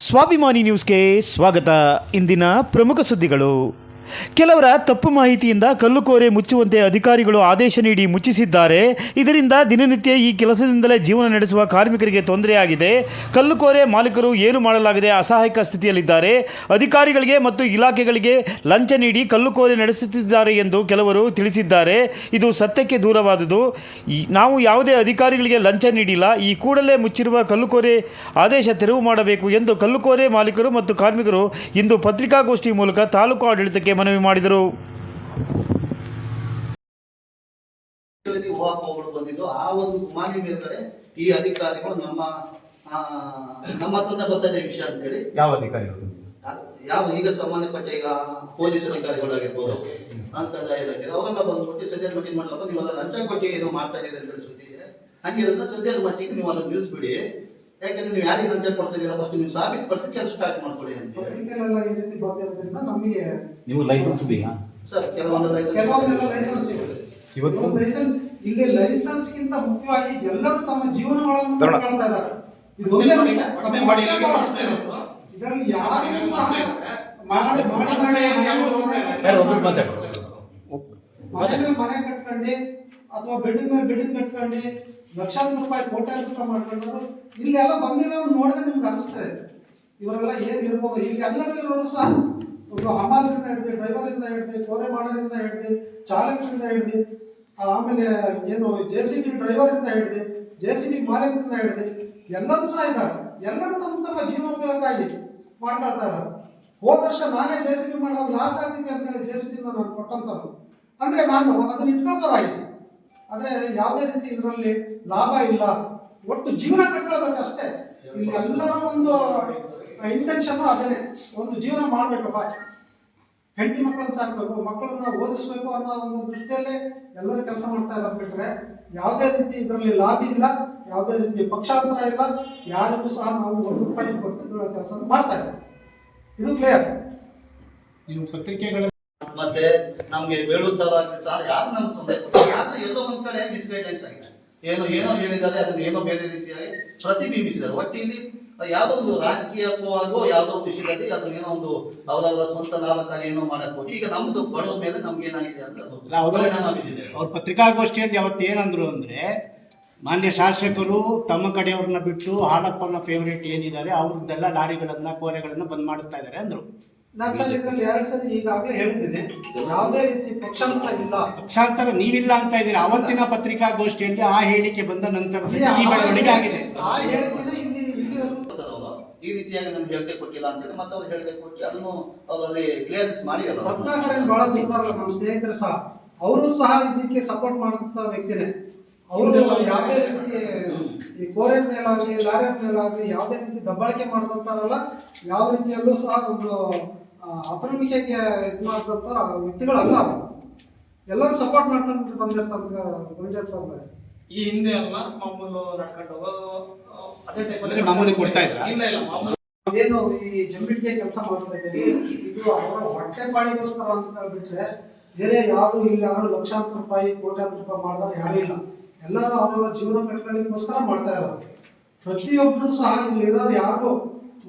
ಸ್ವಾಭಿಮಾನಿ ನ್ಯೂಸ್ಗೆ ಸ್ವಾಗತ. ಇಂದಿನ ಪ್ರಮುಖ ಸುದ್ದಿಗಳು. ಕೆಲವರ ತಪ್ಪು ಮಾಹಿತಿಯಿಂದ ಕಲ್ಲುಕೋರೆ ಮುಚ್ಚುವಂತೆ ಅಧಿಕಾರಿಗಳು ಆದೇಶ ನೀಡಿ ಮುಚ್ಚಿಸಿದ್ದಾರೆ. ಇದರಿಂದ ದಿನನಿತ್ಯ ಈ ಕೆಲಸದಿಂದಲೇ ಜೀವನ ನಡೆಸುವ ಕಾರ್ಮಿಕರಿಗೆ ತೊಂದರೆಯಾಗಿದೆ. ಕಲ್ಲುಕೋರೆ ಮಾಲೀಕರು ಏನು ಮಾಡಲಾಗದೆ ಅಸಹಾಯಕ ಸ್ಥಿತಿಯಲ್ಲಿದ್ದಾರೆ. ಅಧಿಕಾರಿಗಳಿಗೆ ಮತ್ತು ಇಲಾಖೆಗಳಿಗೆ ಲಂಚ ನೀಡಿ ಕಲ್ಲುಕೋರೆ ನಡೆಸುತ್ತಿದ್ದಾರೆ ಎಂದು ಕೆಲವರು ತಿಳಿಸಿದ್ದಾರೆ. ಇದು ಸತ್ಯಕ್ಕೆ ದೂರವಾದುದು. ನಾವು ಯಾವುದೇ ಅಧಿಕಾರಿಗಳಿಗೆ ಲಂಚ ನೀಡಿಲ್ಲ. ಈ ಕೂಡಲೇ ಮುಚ್ಚಿರುವ ಕಲ್ಲುಕೋರೆ ಆದೇಶ ತೆರವು ಮಾಡಬೇಕು ಎಂದು ಕಲ್ಲುಕೋರೆ ಮಾಲೀಕರು ಮತ್ತು ಕಾರ್ಮಿಕರು ಇಂದು ಪತ್ರಿಕಾಗೋಷ್ಠಿ ಮೂಲಕ ತಾಲೂಕು ಆಡಳಿತಕ್ಕೆ ಮನವಿ ಮಾಡಿದರು. ಬಂದಿದ್ದು ಆ ಒಂದು ಮಾಹಿತಿ ಮೇಲ್ಗಡೆ ಈ ಅಧಿಕಾರಿಗಳು ನಮ್ಮ ಹತ್ರ ಬರ್ತದೆ ವಿಷಯ ಅಂತ ಹೇಳಿ. ಯಾವ ಅಧಿಕಾರಿಗಳು? ಯಾವ ಈಗ ಸಂಬಂಧಪಟ್ಟ ಈಗ ಪೊಲೀಸ್ ಅಧಿಕಾರಿಗಳಾಗಿರ್ಬೋದು, ಕಂದಾಯ ಇಲಾಖೆ ಅವೆಲ್ಲ ಬಂದ್ಬಿಟ್ಟು ಸದ್ಯದ ಮಟ್ಟಿಗೆ ಮಾಡಲ್ಲ, ನೀವೆಲ್ಲ ಲಂಚ ಕೊಟ್ಟು ಏನೋ ಮಾಡ್ತಾ ಇದೆ ಅಂತ ಸುದ್ದಿ ಇದೆ. ಹಂಗಿರೋದ್ರಿಂದ ಸದ್ಯದ ಮಟ್ಟಿಗೆ ನೀವು ಅದನ್ನು ನಿಲ್ಲಿಸ್ಬಿಡಿ. ಯಾಕಂದ್ರೆ ನೀವು ಯಾರಿಗೆ ಲಂಚ ಕೊಡ್ತಿದ್ದೀರಾ ಫಸ್ಟ್ ನೀವು ಸಾಬೀತು ಪಡಿಸಿ ಕೆಲಸ ಸ್ಟಾರ್ಟ್ ಮಾಡ್ಕೊಳ್ಳಿ ಅಂತ ಈ ರೀತಿ ಬರ್ತಿರೋದ್ರಿಂದ ನಮಗೆ ನೀವು ಲೈಸೆನ್ಸ್ ಇದೆಯಾ ಸರ್? ಕೆಲವೊಂದು ಲೈಸೆನ್ಸ್ ಇದೆ. ಇವತ್ತು ಲೈಸೆನ್ಸ್ ಇಲ್ಲಿ ಲೈಸೆನ್ಸ್ಗಿಂತ ಮುಖ್ಯವಾಗಿ ಎಲ್ಲರೂ ತಮ್ಮ ಜೀವನಗಳನ್ನು ಕಳ್ಕೊಳ್ತಾ ಇದ್ದಾರೆ. ಇದು ಒಂದೇ ಇದರಲ್ಲಿ ಯಾರು ಸಹ ಮನೆ ಕಟ್ಕೊಂಡು ಅಥವಾ ಬಿಲ್ಡಿಂಗ್ ಮೇಲೆ ಬಿಲ್ಡಿಂಗ್ ಕಟ್ಕೊಂಡು ಲಕ್ಷಾಂತರ ರೂಪಾಯಿ ಕೋಟ್ಯಾಂತರ ಮಾಡ್ಕೊಂಡ್ರು ಇಲ್ಲೆಲ್ಲ ಬಂದಿರೋರು ನೋಡಿದ್ರೆ ನಿಮ್ಗೆ ಅನಿಸ್ತದೆ ಇವರೆಲ್ಲ ಏನ್ ಇರ್ಬೋದು. ಇಲ್ಲಿ ಎಲ್ಲರೂ ಇರೋರು ಸಹ ಒಂದು ಹಮಾಲರಿಂದ ಹಿಡಿದು, ಡ್ರೈವರಿಂದ ಹಿಡಿದು, ಕೋರೆ ಮಾಡೋರಿಂದ ಹಿಡಿದು, ಚಾಲಕರಿಂದ ಹಿಡಿದು, ಆಮೇಲೆ ಏನು JCB ಡ್ರೈವರಿಂದ ಹಿಡಿದು, JCB ಮಾಲೀಕರಿಂದ ಹಿಡಿದು ಎಲ್ಲರೂ ಸಹ ಇದ್ದಾರೆ. ಎಲ್ಲರೂ ತಮ್ಮ ಜೀವನೋಪಯೋಗಕ್ಕಾಗಿ ಮಾಡ್ಕೊಳ್ತಾ ಇದ್ದಾರೆ. ಹೋದ ವರ್ಷ ನಾನೇ JCB ಮಾಡೋದು ಲಾಸ್ ಆಗ್ತಿದೆ ಅಂತ ಹೇಳಿ JCB ನಾನು ಕೊಟ್ಟಂತ ಅಂದ್ರೆ ನಾನು ಅದನ್ನ ಇಟ್ಕೊಳ್ಬೋದಾಗಿತ್ತು. ಆದ್ರೆ ಯಾವುದೇ ರೀತಿ ಇದರಲ್ಲಿ ಲಾಭ ಇಲ್ಲ. ಒಟ್ಟು ಜೀವನ ಕಟ್ಕೊಳ್ಬೇಕಷ್ಟೇ. ಇಲ್ಲಿ ಎಲ್ಲರೂ ಒಂದು ಇಂಟೆನ್ಷನ್ ಅದೇನೆ, ಒಂದು ಜೀವನ ಮಾಡ್ಬೇಕಪ್ಪ, ಹೆಂಡತಿ ಮಕ್ಕಳನ್ನ ಸಾಕ್ಬೇಕು, ಮಕ್ಕಳನ್ನ ಓದಿಸ್ಬೇಕು ಅನ್ನೋ ಒಂದು ದೃಷ್ಟಿಯಲ್ಲೇ ಎಲ್ಲರೂ ಕೆಲಸ ಮಾಡ್ತಾ ಇರೋದು ಬಿಟ್ರೆ ಯಾವುದೇ ರೀತಿ ಇದರಲ್ಲಿ ಲಾಭ ಇಲ್ಲ, ಯಾವುದೇ ರೀತಿ ಪಕ್ಷಾಂತರ ಇಲ್ಲ. ಯಾರಿಗೂ ಸಹ ನಾವು ₹1 ಕೊಟ್ಟು ಕೆಲಸ ಮಾಡ್ತಾ ಇದ್ದೀವಿ. ಇದು ಕ್ಲಿಯರ್. ನೀವು ಪತ್ರಿಕೆಗಳ ಮತ್ತೆ ನಮ್ಗೆ ಬೇಳೂರು ಸಹ ಯಾರು ನಮ್ಗೆ ತೊಂದರೆ ಕೊಡ್ತಾರೆ? ಯಾಕಂದ್ರೆ ಎಲ್ಲೋ ಒಂದ್ ಕಡೆ ಮಿಸ್ಗೈಡೆನ್ಸ್ ಆಗಿದೆ. ಏನೋ ಹೇಳಿದ್ದಾರೆ, ಅದನ್ನ ಏನೋ ಬೇರೆ ರೀತಿಯಾಗಿ ಪ್ರತಿಬಿಂಬಿಸಿದ್ದಾರೆ. ಒಟ್ಟಿನಲ್ಲಿ ಯಾವುದೋ ಒಂದು ರಾಜಕೀಯವಾಗೋ ಯಾವುದೋ ಒಂದು ವಿಷಯದಲ್ಲಿ ಅದನ್ನ ಏನೋ ಒಂದು ಅವರವರ ಸ್ವಂತ ಲಾಭಕಾರಿ ಏನೋ ಮಾಡಕ್ ಹೋಗಿ ಈಗ ನಮ್ದು ಬಡವ ಮೇಲೆ ನಮ್ಗೆ ಏನಾಗಿದೆ ಅಂದ್ರೆ ಅವ್ರ ಪತ್ರಿಕಾಗೋಷ್ಠಿಯಲ್ಲಿ ಅವತ್ತು ಏನಂದ್ರು ಅಂದ್ರೆ, ಮಾನ್ಯ ಶಾಸಕರು ತಮ್ಮ ಕಡೆಯವ್ರನ್ನ ಬಿಟ್ಟು ಹಾಲಪ್ಪನ ಫೇವರೇಟ್ ಏನಿದ್ದಾರೆ ಅವ್ರದ್ದೆಲ್ಲ ಲಾರಿಗಳನ್ನ ಕೋರೆಗಳನ್ನ ಬಂದ್ ಮಾಡಿಸ್ತಾ ಇದ್ದಾರೆ ಅಂದ್ರು. ನಾನು ಸರ್ ಇದರಲ್ಲಿ 2 ಸರಿ ಈಗಾಗಲೇ ಹೇಳಿದ್ದೇನೆ, ಯಾವುದೇ ರೀತಿ ಪಕ್ಷಾಂತರ ಇಲ್ಲ. ಪಕ್ಷಾಂತರ ನೀವಿಲ್ಲ ಅಂತ ಇದ್ದೀರಿ. ಅವತ್ತಿನ ಪತ್ರಿಕಾಗೋಷ್ಠಿಯಲ್ಲಿ ಆ ಹೇಳಿಕೆ ಬಂದ ನಂತರ ಈ ಬೆಳವಣಿಗೆ ಆಗಿದೆ. ಆ ಹೇಳಿಕೆನ ಈ ರೀತಿಯಾಗಿ ನಾನು ಹೇಳಿಕೆ ಕೊಟ್ಟಿಲ್ಲ ಅಂತೇಳಿ ಮತ್ತೆ ಅವ್ರು ಹೇಳಿಕೆ ಕೊಟ್ಟು ಅದನ್ನು ಅವರಲ್ಲಿ ಕ್ಲಿಯರೆನ್ಸ್ ಮಾಡಿರಲ್ಲ. ರತ್ನಾಕರ್ ಬಹಳ ಬರ್ತಾರಲ್ಲ ನಮ್ಮ ಸ್ನೇಹಿತರು ಸಹ, ಅವರು ಸಹ ಇದಕ್ಕೆ ಸಪೋರ್ಟ್ ಮಾಡುತ್ತ ವ್ಯಕ್ತಿನೇ. ಅವರು ಯಾವುದೇ ರೀತಿ ಈ ಕೋರೆ ಮೇಲಾಗಲಿ ಲಾರಿಯ ಮೇಲಾಗಲಿ ಯಾವುದೇ ರೀತಿ ದಬ್ಬಾಳಿಕೆ ಮಾಡಿದಂತಾರಲ್ಲ, ಯಾವ ರೀತಿಯಲ್ಲೂ ಸಹ ಒಂದು ಅಪನಂಬಿಕೆಗೆ ಇದು ಮಾಡಿದಂತ ವ್ಯಕ್ತಿಗಳಲ್ಲ. ಎಲ್ಲರೂ ಸಪೋರ್ಟ್ ಮಾಡ್ಕೊಂಡು ಬಂದಿರ್ತಾರೆ. ಈ ಹಿಂದೆ ಅಲ್ಲ ಮಾಮೂಲು ನಡ್ಕೊಂಡು ಅದೇ ಟೈಪ್ ಮಾಮೂಲಿ ಕೊಡ್ತಾ ಇದ್ರ ಏನು ಈ ಜಂಬಿಟ್ಗೆ ಕೆಲಸ ಮಾಡ್ತಾ ಇದ್ದೀವಿ, ಇದು ಅವರ ಹೊಟ್ಟೆ ಪಾಡಿಗೋಸ್ಕರ ಅಂತ ಬಿಟ್ರೆ ಬೇರೆ ಯಾರು ಇಲ್ಲಿ ಯಾರು ಲಕ್ಷಾಂತರ ರೂಪಾಯಿ ಕೋಟ್ಯಾಂತರ ರೂಪಾಯಿ ಮಾಡಿದ್ರೆ ಯಾರು ಇಲ್ಲ. ಎಲ್ಲರೂ ಅವರವರ ಜೀವನ ಕಟ್ಕೊಳ್ಳಿಕ್ಕೋಸ್ಕರ ಮಾಡ್ತಾ ಇರೋದು. ಪ್ರತಿಯೊಬ್ಬರು ಸಹ ಇಲ್ಲಿರೋರು ಯಾರು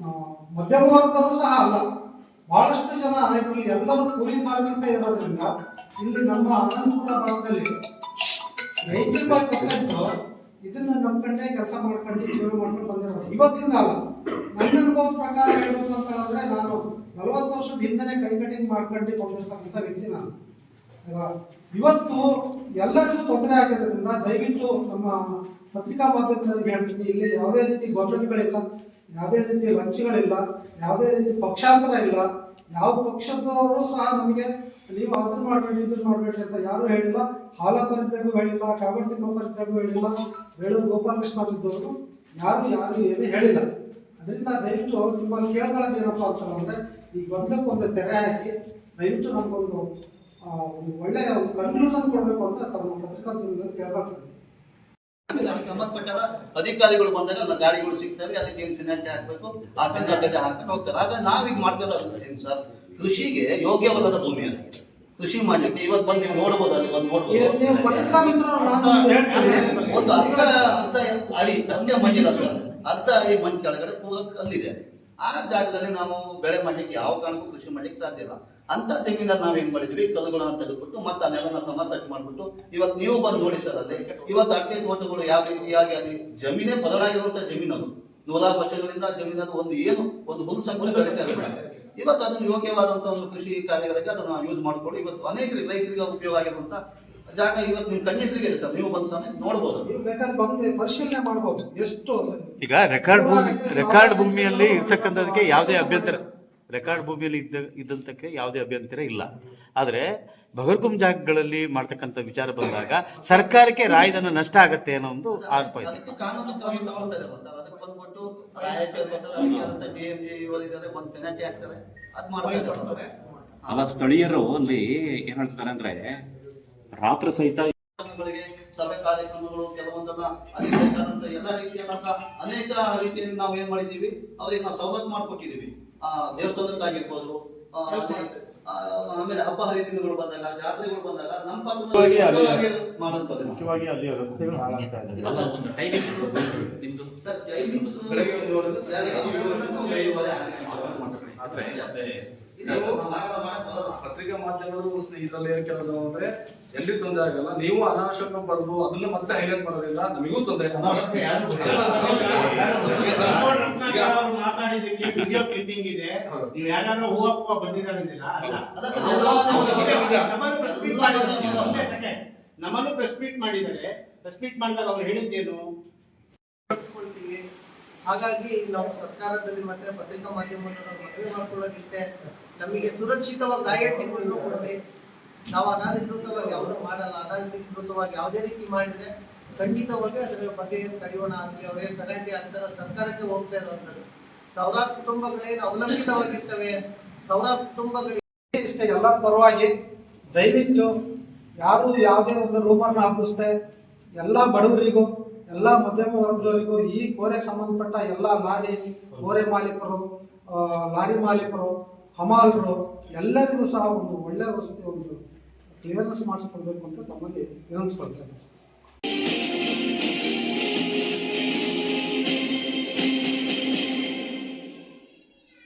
ಮಧ್ಯಮ ವರ್ಗದವರು ಸಹ ಅಲ್ಲ. ಬಹಳಷ್ಟು ಜನ ಇದರಲ್ಲಿ ಎಲ್ಲರೂ ಕೂಲಿ ಕಾರ್ಮಿಕ ಇರೋದ್ರಿಂದ ಇಲ್ಲಿ ನಮ್ಮ ಅನಂತಪುರ ಭಾಗದಲ್ಲಿ 95% ಇದನ್ನ ನಂಬ್ಕೊಂಡೆ ಕೆಲಸ ಮಾಡ್ಕೊಂಡು ಜೀವನ ಮಾಡ್ಕೊಂಡು ಬಂದಿರೋದು. ಇವತ್ತಿಂದ ಅಲ್ಲ, ನನ್ನ ಅನುಭವದ ಪ್ರಕಾರ ಹೇಳ್ಬೇಕು ಅಂತ ಹೇಳಿದ್ರೆ ನಾನು 40 ವರ್ಷದ ಹಿಂದೆನೆ ಕೈ ಕಟಿಂಗ್ ಮಾಡ್ಕೊಂಡು ಕೊಂಡಿರ್ತಕ್ಕಂಥ ವ್ಯಕ್ತಿ ನಾನು. ಇವತ್ತು ಎಲ್ಲರಿಗೂ ತೊಂದರೆ ಆಗಿರೋದ್ರಿಂದ ದಯವಿಟ್ಟು ನಮ್ಮ ಪತ್ರಿಕಾ ಮಾಧ್ಯಮದವರಿಗೆ ಹೇಳ್ತೀನಿ, ಇಲ್ಲಿ ಯಾವುದೇ ರೀತಿ ಗೊಂದಲಗಳಿಲ್ಲ, ಯಾವುದೇ ರೀತಿ ಲಂಚಗಳಿಲ್ಲ, ಯಾವುದೇ ರೀತಿ ಪಕ್ಷಾಂತರ ಇಲ್ಲ. ಯಾವ ಪಕ್ಷದವರು ಸಹ ನಮಗೆ ನೀವು ಅದನ್ನ ಮಾಡ್ಬೇಡಿ ಇದನ್ನ ಮಾಡ್ಬೇಡಿ ಅಂತ ಯಾರು ಹೇಳಿಲ್ಲ. ಹಾಲಪ್ಪರಿದ್ದಾಗೂ ಹೇಳಿಲ್ಲ, ಕಾಗಡ ತಿಮ್ಮಪ್ಪರಿದ್ದಾಗೂ ಹೇಳಿಲ್ಲ, ಬೇಳೂರು ಗೋಪಾಲಕೃಷ್ಣ ಇದ್ದವರು ಯಾರು ಏನು ಹೇಳಿಲ್ಲ. ಅದರಿಂದ ದಯವಿಟ್ಟು ನಿಮ್ಮಲ್ಲಿ ಕೇಳ್ಕೊಳ್ಳೋದು ಏನಪ್ಪಾ ಅಂತಂದ್ರೆ, ಈ ಗೊಂದಲಕ್ಕೆ ಒಂದು ತೆರೆ ಹಾಕಿ ದಯವಿಟ್ಟು ನಮಗೊಂದು ಒಳ್ಳೆಯ ಒಂದು ಕನ್ಕ್ಲೂಷನ್ ಕೊಡಬೇಕು ಅಂತ ತಮ್ಮ ಪತ್ರಿಕಾಗೋಷ್ಠಿಯಲ್ಲಿ ಕೇಳ್ಕೊಳ್ತಾ ಸಂಬಂಧಪಟ್ಟ ಅಧಿಕಾರಿಗಳು ಬಂದಾಗ ಗಾಡಿಗಳು ಸಿಗ್ತವೆ, ಅದಕ್ಕೆ ಏನು ಫಿನಾಲ್ಟಿ ಹಾಕ್ಬೇಕು ಆ ಫಿನಾಲ್ಟಿ ಹಾಕೊಂಡು ಹೋಗ್ತಾರೆ. ಆದ್ರೆ ನಾವೀಗ ಮಾಡ್ತಿಲ್ಲ ಸರ್. ಕೃಷಿಗೆ ಯೋಗ್ಯವಲ್ಲದ ಭೂಮಿ ಅದು. ಕೃಷಿ ಮಾಡ್ಲಿಕ್ಕೆ ಇವತ್ತು ಬಂದು ನೀವು ನೋಡ್ಬೋದು, ಅಲ್ಲಿ ಬಂದು ನೋಡ್ಬೋದು ಒಂದು ಅರ್ಧ ಅಡಿ ಅಷ್ಟೇ ಮಣ್ಣಿಲ್ಲ ಸರ್. ಅರ್ಧ ಅಡಿ ಮಣ್ಣು ಕೆಳಗಡೆ ಪೂರ ಕಲ್ಲಿದೆ. ಆ ಜಾಗದಲ್ಲಿ ನಾವು ಬೆಳೆ ಮಾಡಲಿಕ್ಕೆ ಯಾವ ಕಾರಣಕ್ಕೂ ಕೃಷಿ ಮಾಡ್ಲಿಕ್ಕೆ ಸಾಧ್ಯ ಇಲ್ಲ. ಅಂತ ಜಮೀನಲ್ಲಿ ನಾವು ಏನ್ ಮಾಡಿದ್ವಿ, ಕಲ್ಲುಗಳನ್ನ ತೆಗೆದುಬಿಟ್ಟು ಮತ್ತೆ ಆ ನೆಲನ ಸಮತಟ್ಟು ಮಾಡ್ಬಿಟ್ಟು ಇವತ್ತು ನೀವು ಬಂದು ನೋಡಿ ಸರ್, ಅಲ್ಲಿ ಇವತ್ತು ಅಡಿಕೆ ತೋಟಗಳು ಯಾವ ರೀತಿಯಾಗಿ ಅಲ್ಲಿ ಜಮೀನೇ ಬದಲಾಗಿರುವಂತ ಜಮೀನು, ಅದು ನೂರಾರು ವರ್ಷಗಳಿಂದ ಜಮೀನನ್ನು ಒಂದು ಹುಲ್ಲು ಸಂಪತ್ತು ಬೆಳೀತಾ ಇರಲಿಲ್ಲ. ಇವತ್ತು ಅದನ್ನು ಯೋಗ್ಯವಾದಂತ ಒಂದು ಕೃಷಿ ಕಾರ್ಯಗಳಿಗೆ ಅದನ್ನು ಯೂಸ್ ಮಾಡಿಕೊಂಡು ಇವತ್ತು ಅನೇಕ ರೈತರಿಗೆ ಉಪಯೋಗ ಆಗಿರುವಂತ ಜಾಗ ಇವತ್ತು ನಿಮ್ ಕಣ್ಣೆದುರಿಗೆ ಇದೆ ಸರ್, ನೀವು ಬಂದು ಸಮಯ ನೋಡ್ಬೋದು. ನೀವು ಬೇಕಾದ್ರೆ ಬಂದು ಪರಿಶೀಲನೆ ಮಾಡ್ಬೋದು. ಎಷ್ಟು ಈಗ ರೆಕಾರ್ಡ್ ಭೂಮಿಯಲ್ಲಿ ಇರ್ತಕ್ಕಂಥದಕ್ಕೆ ಯಾವುದೇ ಅಭ್ಯಂತರ, ರೆಕಾರ್ಡ್ ಭೂಮಿಯಲ್ಲಿ ಇದ್ದಂತಕ್ಕೆ ಯಾವುದೇ ಅಭ್ಯಂತರ ಇಲ್ಲ. ಆದರೆ ಬಗರ್ಗುಮ್ ಜಾಗಗಳಲ್ಲಿ ಮಾಡ್ತಕ್ಕಂಥ ವಿಚಾರ ಬಂದಾಗ ಸರ್ಕಾರಕ್ಕೆ ರಾಯಧನ ನಷ್ಟ ಆಗತ್ತೆ ಅನ್ನೋ ಒಂದು ಆರೋಪ ಇದೆ. ಅದಕ್ಕೆ ಕಾನೂನು ಕ್ರಮ ತಗೊಳ್ತಾ ಇದ್ದಾರೆ ಸರ್. ಅದಕ್ಕೆ ಬಂದ್ಬಿಟ್ಟು ರಾಯಲ್ಟಿ ಬರ್ತದೆ, ಅದಕ್ಕೆ ಆದಂತ DMG ಇವರಿದ್ದಾರೆ, ಒಂದು ಪೆನಾಲ್ಟಿ ಹಾಕ್ತಾರೆ, ಅದ್ ಮಾಡ್ತಾ ಇದ್ದಾರೆ. ಅಲ್ಲ, ಸ್ಥಳೀಯರು ಅಲ್ಲಿ ಏನ್ ಹೇಳ್ತಾರೆ ಅಂದ್ರೆ ರಾತ್ರಿ ಸಹಿತ ಸಭೆ ಕಾರ್ಯಕ್ರಮಗಳು ಕೆಲವೊಂದೆಲ್ಲ ಅದಕ್ಕೆ ಬೇಕಾದಂತ ಎಲ್ಲ ರೀತಿಯಾದಂತ ಅನೇಕ ರೀತಿಯಲ್ಲಿ ನಾವು ಏನ್ ಮಾಡಿದ್ದೀವಿ, ಅವ್ರಿಗೆ ನಾವು ಸವಲತ್ತು ಮಾಡ್ಕೊಟ್ಟಿದ್ದೀವಿ. ದೇವಸ್ಥಾನಕ್ಕಾಗಿರ್ಬೋದು, ಆಮೇಲೆ ಹಬ್ಬ ಹರಿದಿನಗಳು ಬಂದಾಗ, ಜಾತ್ರೆಗಳು ಬಂದಾಗ ನಮ್ಮ ಮಾಡುತ್ತದೆ. ಮುಖ್ಯವಾಗಿ ಅಲ್ಲಿ ರಸ್ತೆಗಳು ಹಾಳಾಗ್ತಾ ಇದೆ. ಸರ್, ಟೈಮಿಂಗ್ಸ್ ಬೆಳಗ್ಗೆ 1 ಪತ್ರಿಕಾ ಮಾಧ್ಯಮರು ಇದರಲ್ಲಿ ಏನ್ ಕೆಲಸ ಅಂದ್ರೆ ಎಲ್ಲಿ ತೊಂದರೆ ಆಗಲ್ಲ, ನೀವು ಅನಾವಶ್ಯಕ ಬರೋದು ಅದನ್ನ ಮತ್ತೆ ಹೈಲೈಟ್ ಮಾಡೋದ್ರಿಂದ ನಮಗೂ ತೊಂದರೆ. ಮಾತಾಡಿದಕ್ಕೆ ವಿಡಿಯೋ ಕ್ಲಿಪ್ಪಿಂಗ್ ಇದೆ, ನೀವು ಯಾರು ಹೂವ ಬಂದಿದ್ದಾರೆ ನಮ್ಮನ್ನು ಪ್ರೆಸ್ ಮೀಟ್ ಮಾಡಿದ್ದಾರೆ. ಪ್ರೆಸ್ ಮೀಟ್ ಮಾಡಿದಾಗ ಅವ್ರು ಹೇಳಿದ್ದೇನು, ಹಾಗಾಗಿ ನಾವು ಸರ್ಕಾರದಲ್ಲಿ ಮತ್ತೆ ಪತ್ರಿಕಾ ಮಾಧ್ಯಮದಲ್ಲಿ ಮನವಿ ಮಾಡ್ಕೊಳ್ಳೋದಿಷ್ಟೇ, ನಮಗೆ ಸುರಕ್ಷಿತವಾಗಿ ರಾಯಲ್ಟಿಗಳನ್ನು ಕೊಡಲಿ. ನಾವು ಅನಧಿಕೃತವಾಗಿ ಯಾವುದು ಮಾಡಲ್ಲ. ಅನಧಿಕೃತವಾಗಿ ಯಾವುದೇ ರೀತಿ ಮಾಡಿದ್ರೆ ಖಂಡಿತವಾಗಿ ಅದರ ಬಗ್ಗೆ ಕಡಿವಾಣ ಆಗಲಿ, ಅವರಿಗೆ ಪೆನಾಲ್ಟಿ ಆಗ್ತಾರೆ, ಸರ್ಕಾರಕ್ಕೆ ಹೋಗ್ತಾ ಇರುವಂಥದ್ದು. ಸಾವಿರಾರು ಕುಟುಂಬಗಳೇನು ಅವಲಂಬಿತವಾಗಿರ್ತವೆ, ಸಾವಿರಾರು ಕುಟುಂಬಗಳಿಗೆ ಇಷ್ಟೇ. ಎಲ್ಲರ ಪರವಾಗಿ ದಯವಿಟ್ಟು ಯಾರು ಯಾವುದೇ ಒಂದು ರೂಮರ್ನ ಹಬ್ಬಿಸ್ದೆ ಎಲ್ಲ ಬಡವರಿಗೂ ಎಲ್ಲ ಮಧ್ಯಮ ವರ್ಗದವರಿಗೂ ಈ ಕೋರೆಗೆ ಸಂಬಂಧಪಟ್ಟ ಎಲ್ಲ ಕೋರೆ ಮಾಲೀಕರು, ಲಾರಿ ಮಾಲೀಕರು, ಹಮಾಲರು ಎಲ್ಲರಿಗೂ ಸಹ ಒಂದು ಒಳ್ಳೆ ರೀತಿ ಒಂದು ಕ್ಲಿಯರ್ನೆಸ್ ಮಾಡಿಸ್ಕೊಳ್ಬೇಕು ಅಂತ ತಮ್ಮಲ್ಲಿ ವಿನಂತಿಸ್ಕೊಳ್ತಾ ಇದ್ದೀನಿ.